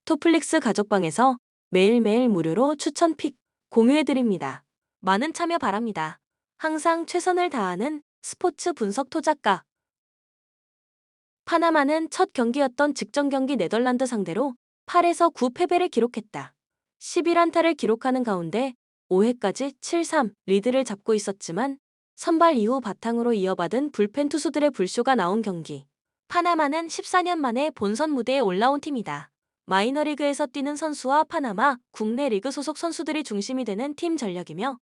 토플릭스 가족방에서 매일매일 무료로 추천 픽 공유해드립니다. 많은 참여 바랍니다. 항상 최선을 다하는 스포츠 분석 토작가. 파나마는 첫 경기였던 직전 경기 네덜란드 상대로 8에서 9 패배를 기록했다. 11안타를 기록하는 가운데 5회까지 7-3 리드를 잡고 있었지만 선발 이후 바탕으로 이어받은 불펜 투수들의 불쇼가 나온 경기. 파나마는 14년 만에 본선 무대에 올라온 팀이다. 마이너리그에서 뛰는 선수와 파나마 국내 리그 소속 선수들이 중심이 되는 팀 전력이며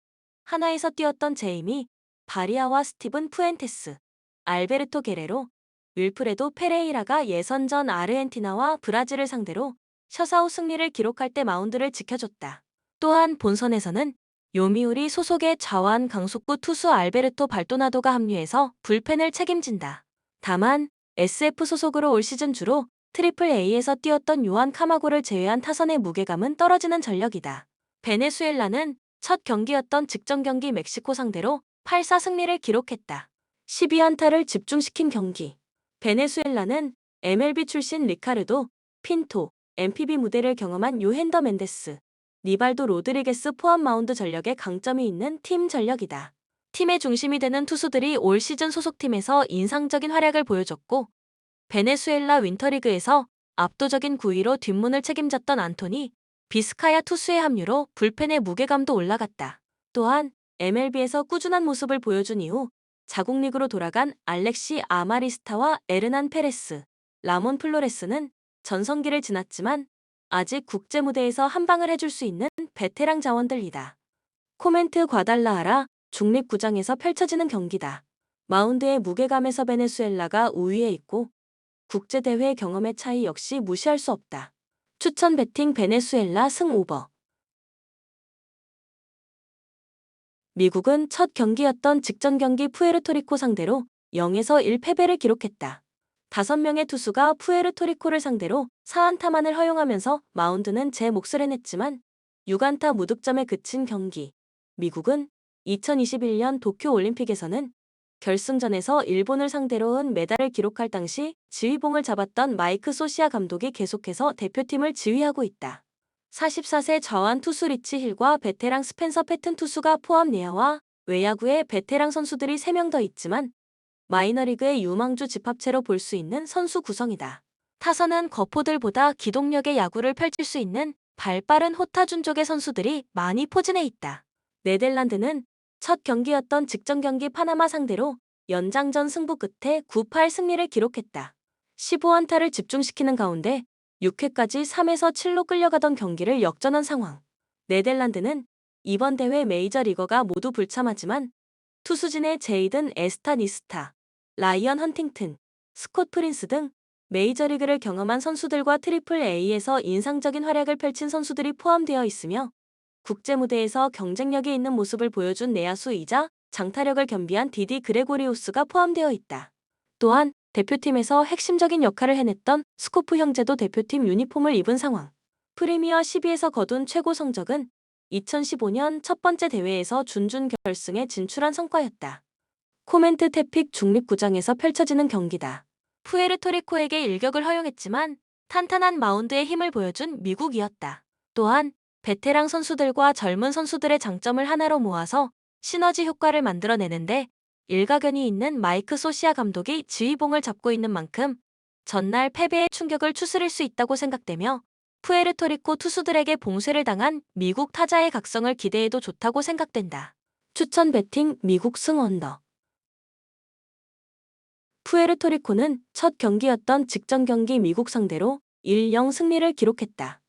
하나에서 뛰었던 제이미 바리아와 스티븐 푸엔테스, 알베르토 게레로, 윌프레도 페레이라가 예선전 아르헨티나와 브라질을 상대로 셔사웃 승리를 기록할 때 마운드를 지켜줬다. 또한 본선에서는 요미우리 소속의 좌완 강속구 투수 알베르토 발도나도가 합류해서 불펜을 책임진다. 다만 SF 소속으로 올 시즌 주로 트리플 A에서 뛰었던 요한 카마고를 제외한 타선의 무게감은 떨어지는 전력이다. 베네수엘라는 첫 경기였던 직전 경기 멕시코 상대로 8-4 승리를 기록했다. 12안타를 집중시킨 경기. 베네수엘라는 MLB 출신 리카르도, 핀토, MPB 무대를 경험한 요헨더 멘데스, 니발도 로드리게스 포함 마운드 전력에 강점이 있는 팀 전력이다. 팀의 중심이 되는 투수들이 올 시즌 소속팀에서 인상적인 활약을 보여줬고 베네수엘라 윈터리그에서 압도적인 9위로 뒷문을 책임졌던 안토니 비스카야 투수의 합류로 불펜의 무게감도 올라갔다. 또한 MLB에서 꾸준한 모습을 보여준 이후 자국 리그로 돌아간 알렉시 아마리스타와 에르난 페레스, 라몬 플로레스는 전성기를 지났지만 아직 국제 무대에서 한 방을 해줄 수 있는 베테랑 자원들이다. 코멘트 과달라하라 중립구장에서 펼쳐지는 경기다. 마운드의 무게감에서 베네수엘라가 우위에 있고 국제대회 경험의 차이 역시 무시할 수 없다. 추천 배팅 베네수엘라 승 오버. 미국은 첫 경기였던 직전 경기 푸에르토리코 상대로 0에서 1 패배를 기록했다. 5명의 투수가 푸에르토리코를 상대로 4안타만을 허용하면서 마운드는 제 몫을 해냈지만 6안타 무득점에 그친 경기. 미국은 2021년 도쿄올림픽에서는 결승전에서 일본을 상대로 은메달을 기록할 당시 지휘봉을 잡았던 마이크 소시아 감독이 계속해서 대표팀을 지휘하고 있다. 44세 좌완 투수 리치 힐과 베테랑 스펜서 패튼 투수가 포함 내야와 외야구에 베테랑 선수들이 3명 더 있지만 마이너리그의 유망주 집합체로 볼 수 있는 선수 구성이다. 타선은 거포들보다 기동력의 야구를 펼칠 수 있는 발빠른 호타준족의 선수들이 많이 포진해 있다. 네덜란드는 첫 경기였던 직전 경기 파나마 상대로 연장전 승부 끝에 9-8 승리를 기록했다. 15안타를 집중시키는 가운데 6회까지 3에서 7로 끌려가던 경기를 역전한 상황. 네덜란드는 이번 대회 메이저리거가 모두 불참하지만 투수진의 제이든 에스타니스타, 라이언 헌팅튼, 스콧 프린스 등 메이저리그를 경험한 선수들과 트리플 A에서 인상적인 활약을 펼친 선수들이 포함되어 있으며 국제 무대에서 경쟁력이 있는 모습을 보여준 내야수이자 장타력을 겸비한 디디 그레고리우스가 포함되어 있다. 또한 대표팀에서 핵심적인 역할을 해냈던 스코프 형제도 대표팀 유니폼을 입은 상황. 프리미어 12에서 거둔 최고 성적은 2015년 첫 번째 대회에서 준준 결승에 진출한 성과였다. 코멘트 태픽 중립구장에서 펼쳐지는 경기다. 푸에르토리코에게 일격을 허용했지만 탄탄한 마운드의 힘을 보여준 미국이었다. 또한 베테랑 선수들과 젊은 선수들의 장점을 하나로 모아서 시너지 효과를 만들어내는데 일가견이 있는 마이크 소시아 감독이 지휘봉을 잡고 있는 만큼 전날 패배의 충격을 추스릴 수 있다고 생각되며 푸에르토리코 투수들에게 봉쇄를 당한 미국 타자의 각성을 기대해도 좋다고 생각된다. 추천 배팅 미국 승 언더. 푸에르토리코는 첫 경기였던 직전 경기 미국 상대로 1-0 승리를 기록했다.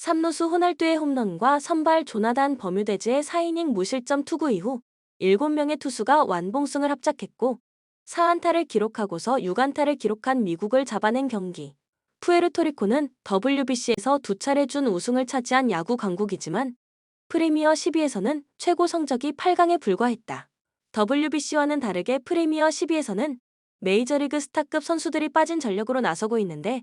3루수 호날두의 홈런과 선발 조나단 버뮤데즈의 4이닝 무실점 투구 이후 7명의 투수가 완봉승을 합작했고 4안타를 기록하고서 6안타를 기록한 미국을 잡아낸 경기. 푸에르토리코는 WBC에서 2차례 준 우승을 차지한 야구 강국이지만 프리미어 12에서는 최고 성적이 8강에 불과했다. WBC와는 다르게 프리미어 12에서는 메이저리그 스타급 선수들이 빠진 전력으로 나서고 있는데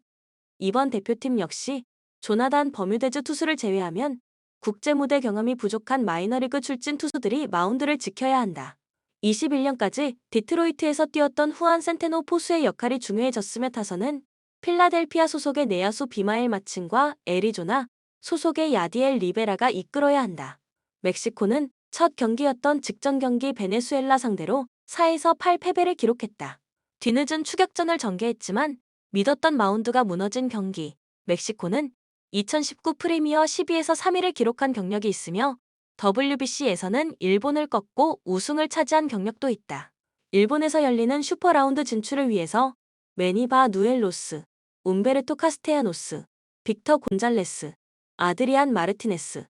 이번 대표팀 역시 조나단 버뮤데즈 투수를 제외하면 국제 무대 경험이 부족한 마이너리그 출진 투수들이 마운드를 지켜야 한다. 21년까지 디트로이트에서 뛰었던 후안 센테노 포수의 역할이 중요해졌으며 타선은 필라델피아 소속의 내야수 비마엘 마친과 애리조나 소속의 야디엘 리베라가 이끌어야 한다. 멕시코는 첫 경기였던 직전 경기 베네수엘라 상대로 4에서 8 패배를 기록했다. 뒤늦은 추격전을 전개했지만 믿었던 마운드가 무너진 경기. 멕시코는 2019 프리미어 12에서 3위를 기록한 경력이 있으며 WBC에서는 일본을 꺾고 우승을 차지한 경력도 있다. 일본에서 열리는 슈퍼라운드 진출을 위해서 매니바 누엘로스, 움베르토 카스테야노스, 빅터 곤잘레스, 아드리안 마르티네스,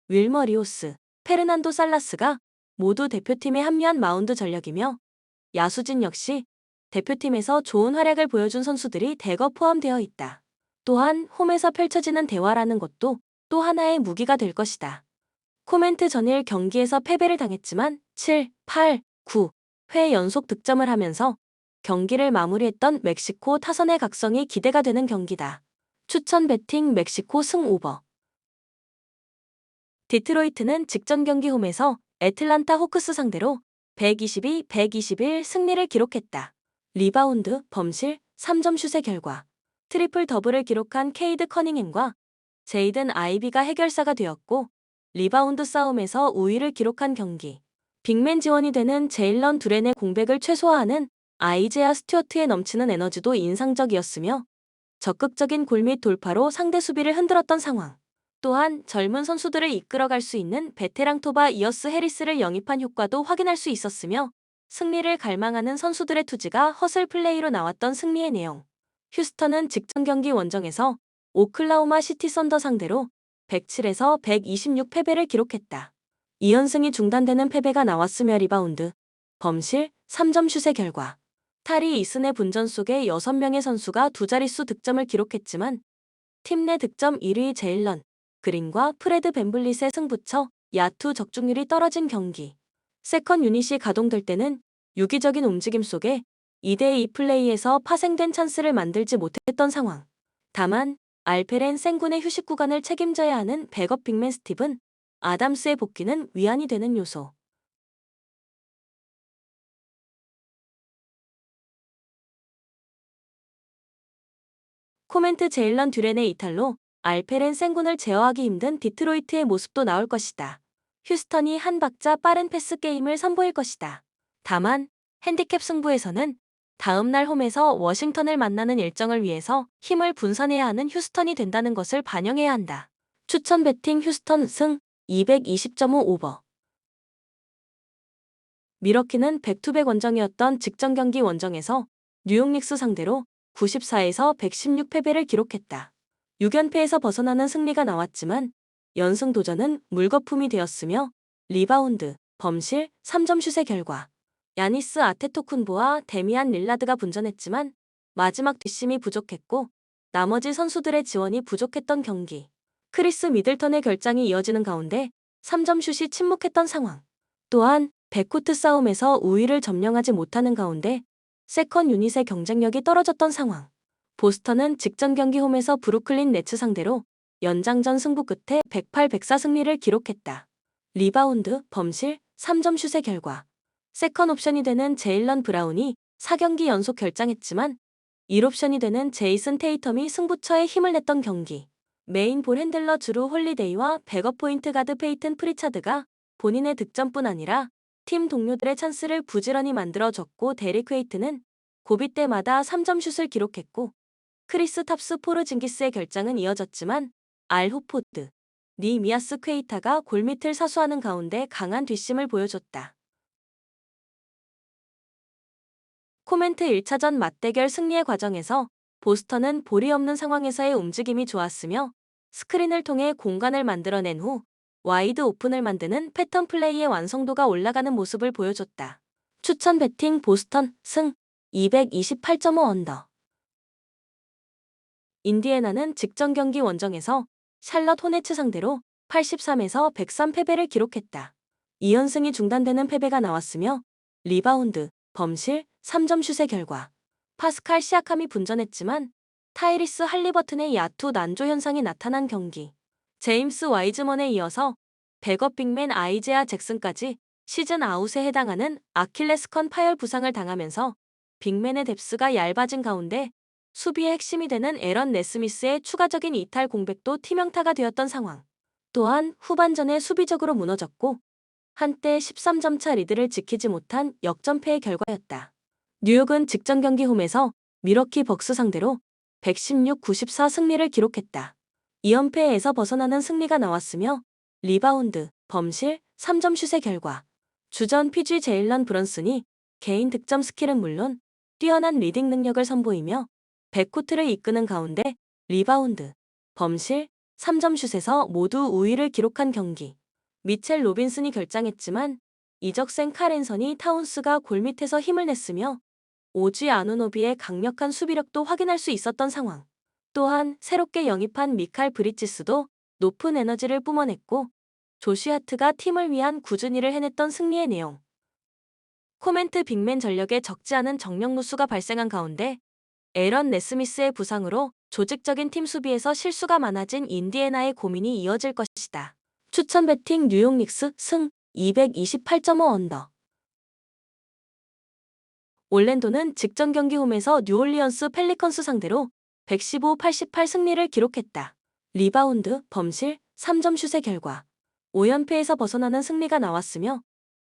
윌머 리오스, 페르난도 살라스가 모두 대표팀에 합류한 마운드 전력이며 야수진 역시 대표팀에서 좋은 활약을 보여준 선수들이 대거 포함되어 있다. 또한 홈에서 펼쳐지는 대화라는 것도 또 하나의 무기가 될 것이다. 코멘트 전일 경기에서 패배를 당했지만 7, 8, 9회 연속 득점을 하면서 경기를 마무리했던 멕시코 타선의 각성이 기대가 되는 경기다. 추천 배팅 멕시코 승 오버. 디트로이트는 직전 경기 홈에서 애틀란타 호크스 상대로 122-121 승리를 기록했다. 리바운드, 범실, 3점 슛의 결과. 트리플 더블을 기록한 케이드 커닝햄과 제이든 아이비가 해결사가 되었고 리바운드 싸움에서 우위를 기록한 경기. 빅맨 지원이 되는 제일런 두렌의 공백을 최소화하는 아이제아 스튜어트의 넘치는 에너지도 인상적이었으며 적극적인 골 및 돌파로 상대 수비를 흔들었던 상황. 또한 젊은 선수들을 이끌어갈 수 있는 베테랑 토바 이어스 해리스를 영입한 효과도 확인할 수 있었으며 승리를 갈망하는 선수들의 투지가 허슬 플레이로 나왔던 승리의 내용. 휴스턴은 직전 경기 원정에서 오클라호마 시티 썬더 상대로 107에서 126 패배를 기록했다. 2연승이 중단되는 패배가 나왔으며 리바운드, 범실, 3점 슛의 결과. 탈이 이슨의 분전 속에 6명의 선수가 두 자릿수 득점을 기록했지만 팀 내 득점 1위 제일런 그린과 프레드 벤블릿의 승부처 야투 적중률이 떨어진 경기. 세컨 유닛이 가동될 때는 유기적인 움직임 속에 2대2 플레이에서 파생된 찬스를 만들지 못했던 상황. 다만 알페렌 생군의 휴식 구간을 책임져야 하는 백업 빅맨 스티븐 아담스의 복귀는 위안이 되는 요소. 코멘트 제일런 듀렌의 이탈로 알페렌 생군을 제어하기 힘든 디트로이트의 모습도 나올 것이다. 휴스턴이 한 박자 빠른 패스 게임을 선보일 것이다. 다만 핸디캡 승부에서는 다음 날 홈에서 워싱턴을 만나는 일정을 위해서 힘을 분산해야 하는 휴스턴이 된다는 것을 반영해야 한다. 추천 배팅 휴스턴 승 220.5 오버. 미러키는 백투백 원정이었던 직전 경기 원정에서 뉴욕 닉스 상대로 94에서 116 패배를 기록했다. 6연패에서 벗어나는 승리가 나왔지만 연승 도전은 물거품이 되었으며 리바운드, 범실, 3점 슛의 결과. 야니스 아테토쿤보와 데미안 릴라드가 분전했지만 마지막 뒷심이 부족했고 나머지 선수들의 지원이 부족했던 경기. 크리스 미들턴의 결장이 이어지는 가운데 3점 슛이 침묵했던 상황. 또한 백코트 싸움에서 우위를 점령하지 못하는 가운데 세컨 유닛의 경쟁력이 떨어졌던 상황. 보스턴은 직전 경기 홈에서 브루클린 네츠 상대로 연장전 승부 끝에 108-104 승리를 기록했다. 리바운드, 범실, 3점 슛의 결과. 세컨 옵션이 되는 제일런 브라운이 4경기 연속 결장했지만 1옵션이 되는 제이슨 테이텀이 승부처에 힘을 냈던 경기. 메인 볼 핸들러 주루 홀리데이와 백업 포인트 가드 페이튼 프리차드가 본인의 득점뿐 아니라 팀 동료들의 찬스를 부지런히 만들어줬고 데릭 웨이트는 고비 때마다 3점 슛을 기록했고 크리스 탑스 포르징기스의 결장은 이어졌지만 알 호포드, 니 미아스 퀘이타가 골밑을 사수하는 가운데 강한 뒷심을 보여줬다. 코멘트 1차전 맞대결 승리의 과정에서 보스턴은 볼이 없는 상황에서의 움직임이 좋았으며 스크린을 통해 공간을 만들어낸 후 와이드 오픈을 만드는 패턴 플레이의 완성도가 올라가는 모습을 보여줬다. 추천 배팅 보스턴 승 228.5 언더. 인디애나는 직전 경기 원정에서 샬럿 호네츠 상대로 83에서 103 패배를 기록했다. 2연승이 중단되는 패배가 나왔으며 리바운드, 범실, 3점 슛의 결과. 파스칼 시아캄이 분전했지만 타이리스 할리버튼의 야투 난조 현상이 나타난 경기. 제임스 와이즈먼에 이어서 백업 빅맨 아이제아 잭슨까지 시즌 아웃에 해당하는 아킬레스건 파열 부상을 당하면서 빅맨의 뎁스가 얇아진 가운데 수비의 핵심이 되는 에런 네스미스의 추가적인 이탈 공백도 티명타가 되었던 상황. 또한 후반전에 수비적으로 무너졌고 한때 13점 차 리드를 지키지 못한 역전패의 결과였다. 뉴욕은 직전 경기 홈에서 밀워키 벅스 상대로 116-94 승리를 기록했다. 2연패에서 벗어나는 승리가 나왔으며 리바운드, 범실, 3점 슛의 결과. 주전 PG 제일런 브런슨이 개인 득점 스킬은 물론 뛰어난 리딩 능력을 선보이며 백코트를 이끄는 가운데 리바운드, 범실, 3점 슛에서 모두 우위를 기록한 경기. 미첼 로빈슨이 결장했지만 이적생 카렌선이 타운스가 골밑에서 힘을 냈으며 오지 아누노비의 강력한 수비력도 확인할 수 있었던 상황. 또한 새롭게 영입한 미칼 브리지스도 높은 에너지를 뿜어냈고 조시 하트가 팀을 위한 꾸준히 일을 해냈던 승리의 내용. 코멘트 빅맨 전력에 적지 않은 정령 누수가 발생한 가운데 에런 네스미스의 부상으로 조직적인 팀 수비에서 실수가 많아진 인디애나의 고민이 이어질 것이다. 추천 배팅 뉴욕 닉스 승 228.5 언더. 올랜도는 직전 경기 홈에서 뉴올리언스 펠리컨스 상대로 115-88 승리를 기록했다. 리바운드, 범실, 3점 슛의 결과. 5연패에서 벗어나는 승리가 나왔으며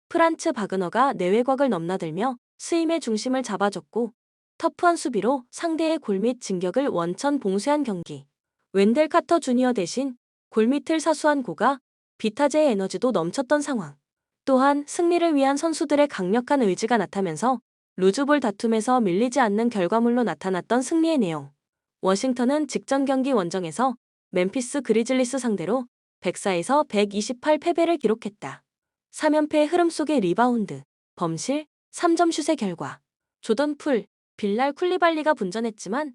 프란츠 바그너가 내외곽을 넘나들며 스임의 중심을 잡아줬고 터프한 수비로 상대의 골밑 진격을 원천 봉쇄한 경기. 웬델 카터 주니어 대신 골밑을 사수한 고가 비타제의 에너지도 넘쳤던 상황. 또한 승리를 위한 선수들의 강력한 의지가 나타면서 루즈볼 다툼에서 밀리지 않는 결과물로 나타났던 승리의 내용. 워싱턴은 직전 경기 원정에서 멤피스 그리즐리스 상대로 104에서 128 패배를 기록했다. 3연패의 흐름 속의 리바운드, 범실, 3점 슛의 결과. 조던 풀, 빌랄 쿨리발리가 분전했지만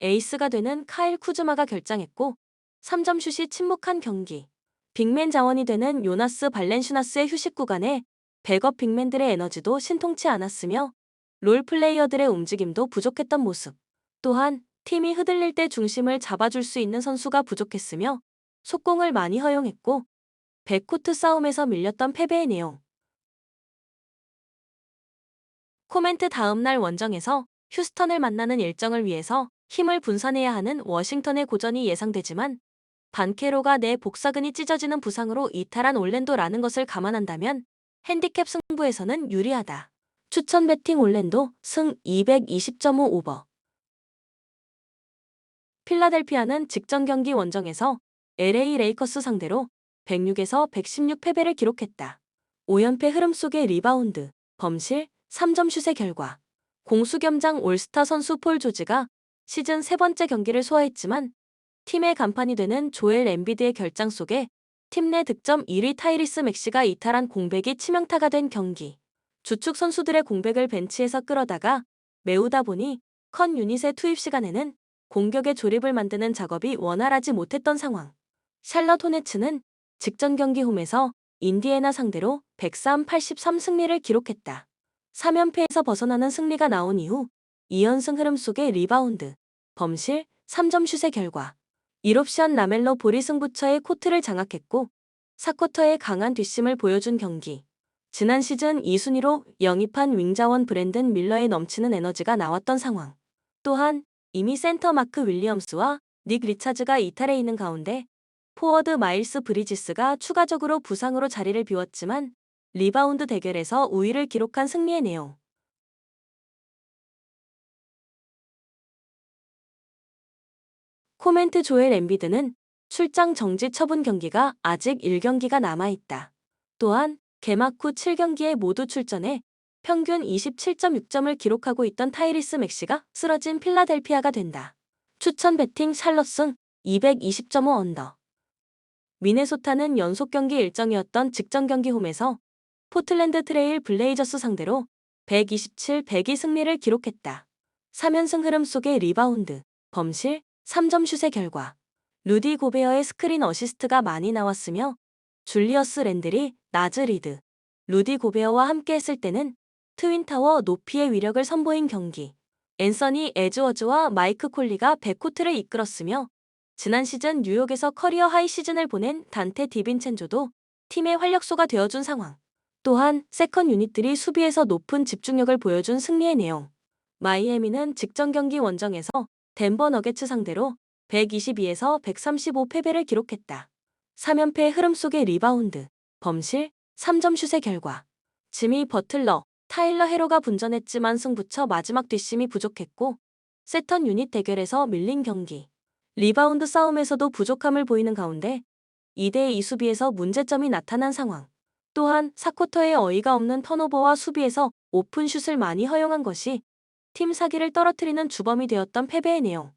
에이스가 되는 카일 쿠즈마가 결장했고 3점 슛이 침묵한 경기. 빅맨 자원이 되는 요나스 발렌슈나스의 휴식 구간에 백업 빅맨들의 에너지도 신통치 않았으며 롤 플레이어들의 움직임도 부족했던 모습. 또한 팀이 흔들릴 때 중심을 잡아줄 수 있는 선수가 부족했으며 속공을 많이 허용했고 백코트 싸움에서 밀렸던 패배의 내용. 코멘트 다음날 원정에서 휴스턴을 만나는 일정을 위해서 힘을 분산해야 하는 워싱턴의 고전이 예상되지만 반케로가 내 복사근이 찢어지는 부상으로 이탈한 올랜도라는 것을 감안한다면 핸디캡 승부에서는 유리하다. 추천 배팅 올랜도 승 220.5 오버. 필라델피아는 직전 경기 원정에서 LA 레이커스 상대로 106에서 116 패배를 기록했다. 5연패 흐름 속의 리바운드, 범실, 3점 슛의 결과. 공수겸장 올스타 선수 폴 조지가 시즌 세 번째 경기를 소화했지만 팀의 간판이 되는 조엘 엠비드의 결장 속에 팀 내 득점 1위 타이리스 맥시가 이탈한 공백이 치명타가 된 경기. 주축 선수들의 공백을 벤치에서 끌어다가 메우다 보니 컨 유닛의 투입 시간에는 공격의 조립을 만드는 작업이 원활하지 못했던 상황. 샬럿 호네츠는 직전 경기 홈에서 인디애나 상대로 103-83 승리를 기록했다. 3연패에서 벗어나는 승리가 나온 이후 2연승 흐름 속의 리바운드, 범실, 3점 슛의 결과. 1옵션 라멜로 볼이 승부처의 코트를 장악했고 4쿼터에 강한 뒷심을 보여준 경기. 지난 시즌 2순위로 영입한 윙자원 브랜든 밀러의 넘치는 에너지가 나왔던 상황. 또한 이미 센터 마크 윌리엄스와 닉 리차즈가 이탈해 있는 가운데 포워드 마일스 브리지스가 추가적으로 부상으로 자리를 비웠지만 리바운드 대결에서 우위를 기록한 승리의 내용. 코멘트 조엘 엠비드는 출장 정지 처분 경기가 아직 1경기가 남아있다. 또한 개막 후 7경기에 모두 출전해 평균 27.6점을 기록하고 있던 타이리스 맥시가 쓰러진 필라델피아가 된다. 추천 배팅 샬럿 승 220.5 언더. 미네소타는 연속 경기 일정이었던 직전 경기 홈에서 포틀랜드 트레일 블레이저스 상대로 127-102 승리를 기록했다. 3연승 흐름 속의 리바운드, 범실, 3점 슛의 결과. 루디 고베어의 스크린 어시스트가 많이 나왔으며 줄리어스 랜들이 나즈 리드, 루디 고베어와 함께 했을 때는 트윈타워 높이의 위력을 선보인 경기. 앤서니 에즈워즈와 마이크 콜리가 백코트를 이끌었으며 지난 시즌 뉴욕에서 커리어 하이 시즌을 보낸 단테 디빈첸조도 팀의 활력소가 되어준 상황. 또한 세컨 유닛들이 수비에서 높은 집중력을 보여준 승리의 내용. 마이애미는 직전 경기 원정에서 덴버 너게츠 상대로 122에서 135 패배를 기록했다. 3연패의 흐름 속의 리바운드, 범실, 3점 슛의 결과. 지미 버틀러, 타일러 헤로가 분전했지만 승부처 마지막 뒷심이 부족했고 세턴 유닛 대결에서 밀린 경기. 리바운드 싸움에서도 부족함을 보이는 가운데 2대2 수비에서 문제점이 나타난 상황. 또한 4쿼터에 어이가 없는 턴오버와 수비에서 오픈 슛을 많이 허용한 것이 팀 사기를 떨어뜨리는 주범이 되었던 패배의 내용.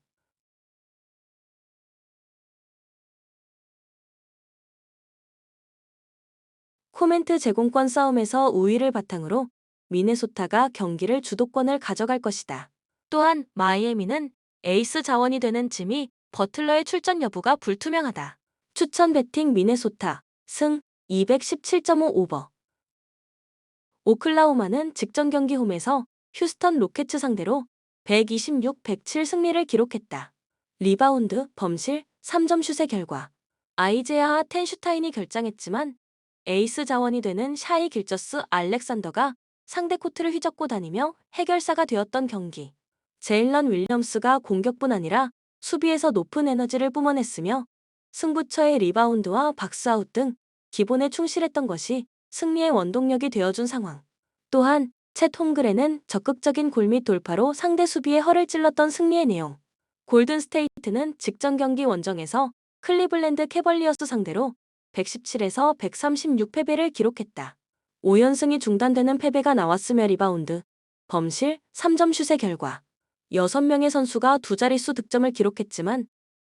코멘트 제공권 싸움에서 우위를 바탕으로 미네소타가 경기를 주도권을 가져갈 것이다. 또한 마이애미는 에이스 자원이 되는 지미 버틀러의 출전 여부가 불투명하다. 추천 배팅 미네소타 승 217.5 오버. 오클라호마는 직전 경기 홈에서 휴스턴 로켓츠 상대로 126-107 승리를 기록했다. 리바운드, 범실, 3점 슛의 결과. 아이제아 텐슈타인이 결장했지만 에이스 자원이 되는 샤이 길저스 알렉산더가 상대 코트를 휘젓고 다니며 해결사가 되었던 경기. 제일런 윌리엄스가 공격뿐 아니라 수비에서 높은 에너지를 뿜어냈으며 승부처의 리바운드와 박스아웃 등 기본에 충실했던 것이 승리의 원동력이 되어준 상황. 또한 챗 홈그레는 적극적인 골밑 돌파로 상대 수비에 허를 찔렀던 승리의 내용. 골든 스테이트는 직전 경기 원정에서 클리블랜드 캐벌리어스 상대로 117에서 136 패배를 기록했다. 5연승이 중단되는 패배가 나왔으며 리바운드, 범실, 3점 슛의 결과. 6명의 선수가 두 자릿수 득점을 기록했지만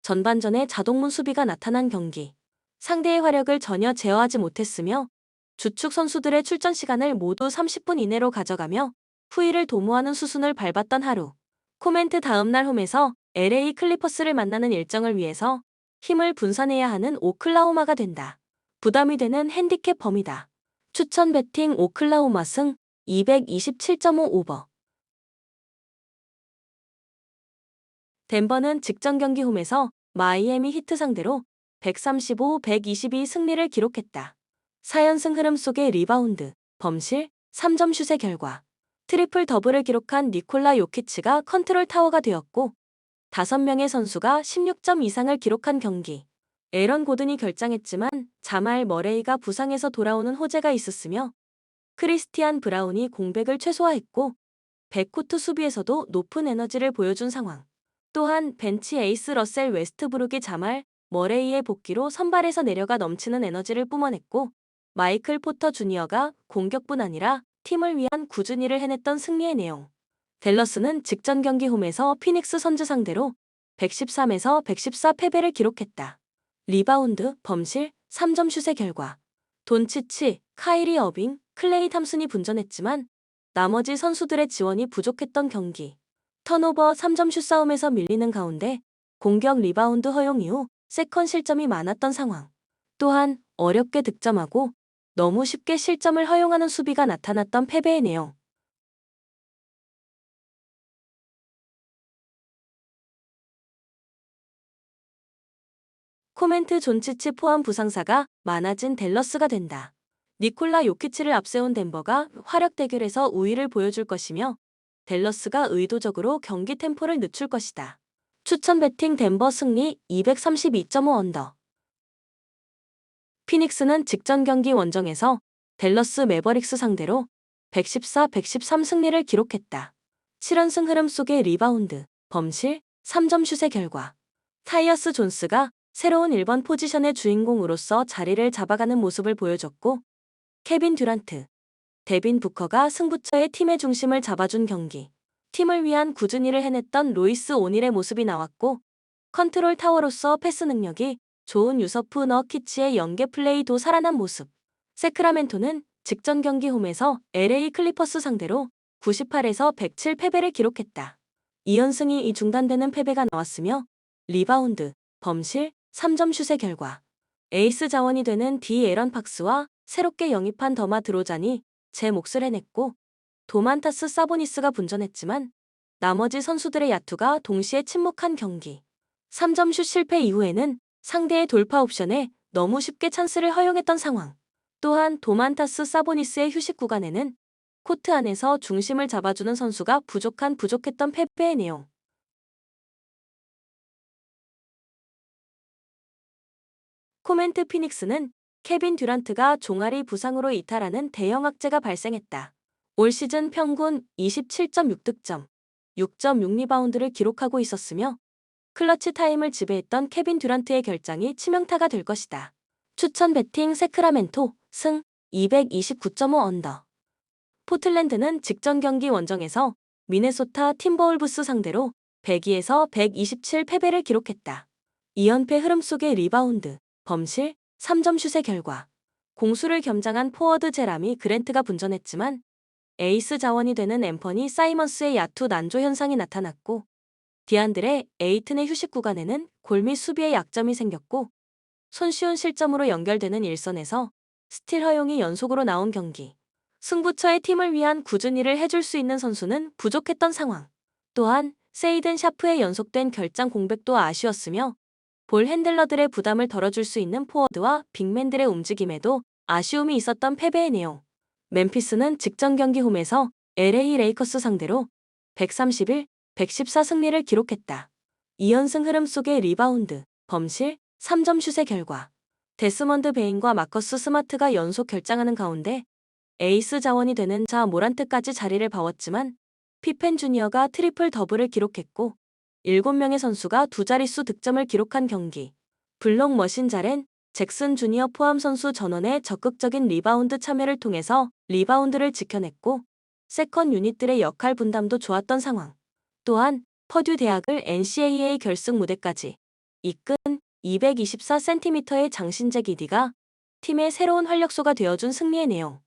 전반전에 자동문 수비가 나타난 경기. 상대의 화력을 전혀 제어하지 못했으며 주축 선수들의 출전 시간을 모두 30분 이내로 가져가며 후위를 도모하는 수순을 밟았던 하루. 코멘트 다음날 홈에서 LA 클리퍼스를 만나는 일정을 위해서 힘을 분산해야 하는 오클라호마가 된다. 부담이 되는 핸디캡 범위다. 추천 배팅 오클라호마 승 227.5 오버. 덴버는 직전 경기 홈에서 마이애미 히트 상대로 135-122 승리를 기록했다. 4연승 흐름 속의 리바운드, 범실, 3점 슛의 결과. 트리플 더블을 기록한 니콜라 요키치가 컨트롤 타워가 되었고 5명의 선수가 16점 이상을 기록한 경기. 에런 고든이 결장했지만 자말 머레이가 부상에서 돌아오는 호재가 있었으며 크리스티안 브라운이 공백을 최소화했고 백코트 수비에서도 높은 에너지를 보여준 상황. 또한 벤치 에이스 러셀 웨스트브룩이 자말 머레이의 복귀로 선발에서 내려가 넘치는 에너지를 뿜어냈고 마이클 포터 주니어가 공격뿐 아니라 팀을 위한 꾸준히 일을 해냈던 승리의 내용. 댈러스는 직전 경기 홈에서 피닉스 선즈 상대로 113에서 114 패배를 기록했다. 리바운드, 범실, 3점 슛의 결과. 돈치치, 카이리 어빙, 클레이 탐슨이 분전했지만 나머지 선수들의 지원이 부족했던 경기. 턴오버 3점 슛 싸움에서 밀리는 가운데 공격 리바운드 허용 이후 세컨 실점이 많았던 상황. 또한 어렵게 득점하고 너무 쉽게 실점을 허용하는 수비가 나타났던 패배의 내용. 코멘트 존치치 포함 부상사가 많아진 댈러스가 된다. 니콜라 요키치를 앞세운 덴버가 화력 대결에서 우위를 보여줄 것이며 댈러스가 의도적으로 경기 템포를 늦출 것이다. 추천 배팅 덴버 승리 232.5 언더. 피닉스는 직전 경기 원정에서 댈러스 매버릭스 상대로 114-113 승리를 기록했다. 7연승 흐름 속의 리바운드, 범실, 3점 슛의 결과. 타이어스 존스가 새로운 1번 포지션의 주인공으로서 자리를 잡아가는 모습을 보여줬고 케빈 듀란트, 데빈 부커가 승부처의 팀의 중심을 잡아준 경기. 팀을 위한 꾸준히 일을 해냈던 로이스 오닐의 모습이 나왔고 컨트롤 타워로서 패스 능력이 좋은 유서프 너키치의 연계 플레이도 살아난 모습. 세크라멘토는 직전 경기 홈에서 LA 클리퍼스 상대로 98에서 107 패배를 기록했다. 2연승이 중단되는 패배가 나왔으며 리바운드, 범실, 3점 슛의 결과. 에이스 자원이 되는 디 에런 팍스와 새롭게 영입한 더마 드로잔이 제 몫을 해냈고 도만타스 사보니스가 분전했지만 나머지 선수들의 야투가 동시에 침묵한 경기. 3점 슛 실패 이후에는 상대의 돌파 옵션에 너무 쉽게 찬스를 허용했던 상황. 또한 도만타스 사보니스의 휴식 구간에는 코트 안에서 중심을 잡아주는 선수가 부족했던 패배의 내용. 코멘트 피닉스는 케빈 듀란트가 종아리 부상으로 이탈하는 대형 악재가 발생했다. 올 시즌 평균 27.6득점, 6.6리바운드를 기록하고 있었으며 클러치 타임을 지배했던 케빈 듀란트의 결장이 치명타가 될 것이다. 추천 배팅 세크라멘토 승 229.5 언더. 포틀랜드는 직전 경기 원정에서 미네소타 팀버울브스 상대로 102에서 127 패배를 기록했다. 2연패 흐름 속의 리바운드, 범실, 3점 슛의 결과. 공수를 겸장한 포워드 제라미 그랜트가 분전했지만 에이스 자원이 되는 앰퍼니 사이먼스의 야투 난조 현상이 나타났고 디안드레 에이튼의 휴식 구간에는 골 및 수비에 약점이 생겼고 손쉬운 실점으로 연결되는 일선에서 스틸 허용이 연속으로 나온 경기. 승부처의 팀을 위한 꾸준히를 해줄 수 있는 선수는 부족했던 상황. 또한 세이든 샤프의 연속된 결장 공백도 아쉬웠으며 볼 핸들러들의 부담을 덜어줄 수 있는 포워드와 빅맨들의 움직임에도 아쉬움이 있었던 패배의 내용. 멤피스는 직전 경기 홈에서 LA 레이커스 상대로 131, 114 승리를 기록했다. 2연승 흐름 속의 리바운드, 범실, 3점 슛의 결과. 데스먼드 베인과 마커스 스마트가 연속 결장하는 가운데 에이스 자원이 되는 자 모란트까지 자리를 바웠지만 피펜 주니어가 트리플 더블을 기록했고 7명의 선수가 두 자릿수 득점을 기록한 경기. 블록 머신 자렌, 잭슨 주니어 포함 선수 전원의 적극적인 리바운드 참여를 통해서 리바운드를 지켜냈고 세컨 유닛들의 역할 분담도 좋았던 상황. 또한 퍼듀 대학을 NCAA 결승 무대까지 이끈 224cm의 장신재 기디가 팀의 새로운 활력소가 되어준 승리의 내용.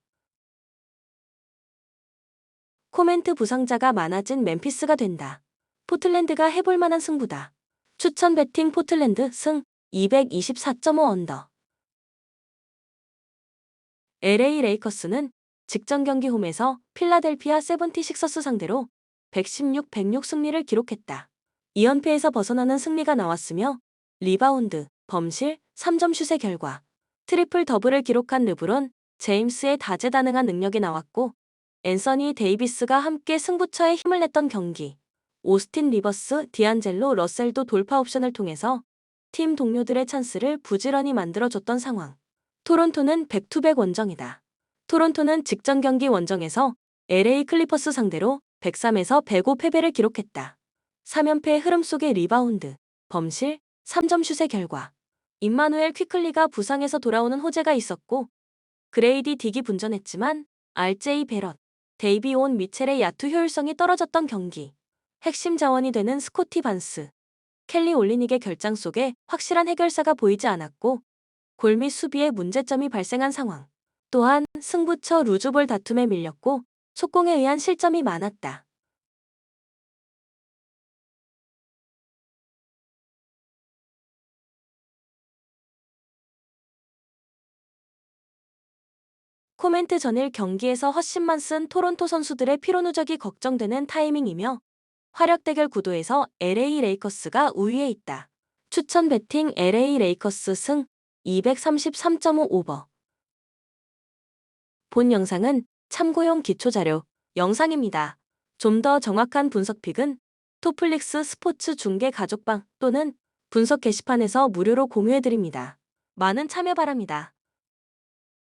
코멘트 부상자가 많아진 멤피스가 된다. 포틀랜드가 해볼 만한 승부다. 추천 배팅 포틀랜드 승 224.5 언더. LA 레이커스는 직전 경기 홈에서 필라델피아 세븐티식서스 상대로 116, 106 승리를 기록했다. 2연패에서 벗어나는 승리가 나왔으며 리바운드, 범실, 3점 슛의 결과. 트리플 더블을 기록한 르브론, 제임스의 다재다능한 능력이 나왔고 앤서니 데이비스가 함께 승부처에 힘을 냈던 경기. 오스틴 리버스, 디안젤로 러셀도 돌파 옵션을 통해서 팀 동료들의 찬스를 부지런히 만들어줬던 상황. 토론토는 백투백 원정이다. 토론토는 직전 경기 원정에서 LA 클리퍼스 상대로 103에서 105 패배를 기록했다. 3연패의 흐름 속의 리바운드, 범실, 3점 슛의 결과. 임마누엘 퀴클리가 부상에서 돌아오는 호재가 있었고 그레이디 딕이 분전했지만 RJ 베럿, 데이비 온 미첼의 야투 효율성이 떨어졌던 경기. 핵심 자원이 되는 스코티 반스, 켈리 올리닉의 결장 속에 확실한 해결사가 보이지 않았고 골 및 수비에 문제점이 발생한 상황. 또한 승부처 루즈볼 다툼에 밀렸고 속공에 의한 실점이 많았다. 코멘트 전일 경기에서 헛심만 쓴 토론토 선수들의 피로 누적이 걱정되는 타이밍이며 화력 대결 구도에서 LA 레이커스가 우위에 있다. 추천 배팅 LA 레이커스 승 233.5 오버. 본 영상은 참고용 기초자료 영상입니다. 좀 더 정확한 분석 픽은 토플릭스 스포츠 중계 가족방 또는 분석 게시판에서 무료로 공유해드립니다. 많은 참여 바랍니다.